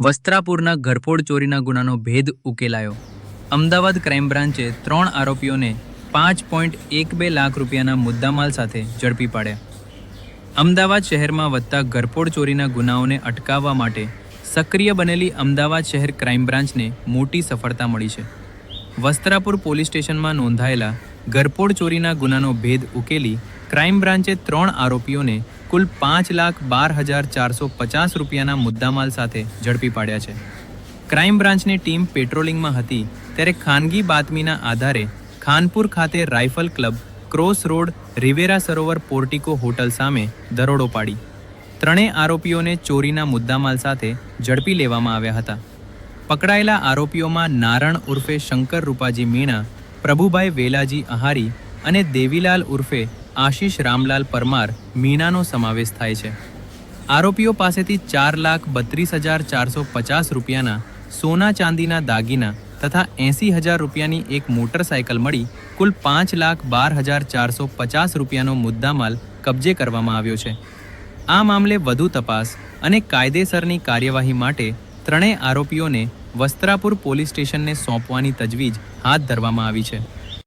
વસ્ત્રાપુરના ઘરફોડ ચોરીના ગુનાનો ભેદ ઉકેલાયો. અમદાવાદ ક્રાઇમ બ્રાન્ચે 3 આરોપીઓને 5.12 લાખ રૂપિયાના મુદ્દામાલ સાથે ઝડપી પાડ્યા. અમદાવાદ શહેરમાં વધતા ઘરફોડ ચોરીના ગુનાઓને અટકાવવા માટે સક્રિય બનેલી અમદાવાદ શહેર ક્રાઇમ બ્રાન્ચને મોટી સફળતા મળી છે. વસ્ત્રાપુર પોલીસ સ્ટેશનમાં નોંધાયેલા ઘરફોડ ચોરીના ગુનાનો ભેદ ઉકેલી ક્રાઇમ બ્રાન્ચે 3 આરોપીઓને કુલ 5,12,450 રૂપિયાના મુદ્દામાલ સાથે ઝડપી પાડ્યા છે. ક્રાઇમ બ્રાન્ચની ટીમ પેટ્રોલિંગમાં હતી ત્યારે ખાનગી બાતમીના આધારે ખાનપુર ખાતે rifle club, cross road, Riviera Sarovar Portico hotel સામે દરોડો પાડી 3 આરોપીઓને ચોરીના મુદ્દામાલ સાથે ઝડપી લેવામાં આવ્યા હતા. પકડાયેલા આરોપીઓમાં નારણ ઉર્ફે શંકર રૂપાજી મીણા, પ્રભુભાઈ વેલાજી આહારી અને દેવીલાલ ઉર્ફે આશીષ રામલાલ પરમાર મીણાનો સમાવેશ થાય છે. આરોપીઓ પાસેથી 4,32,450 રૂપિયાના સોના ચાંદીના દાગીના તથા 80,000 રૂપિયાની એક મોટરસાયકલ મળી કુલ 5,12,450 રૂપિયાનો મુદ્દામાલ કબજે કરવામાં આવ્યો છે. આ મામલે વધુ તપાસ અને કાયદેસરની કાર્યવાહી માટે 3 આરોપીઓને વસ્ત્રાપુર પોલીસ સ્ટેશનને સોંપવાની તજવીજ હાથ ધરવામાં આવી છે.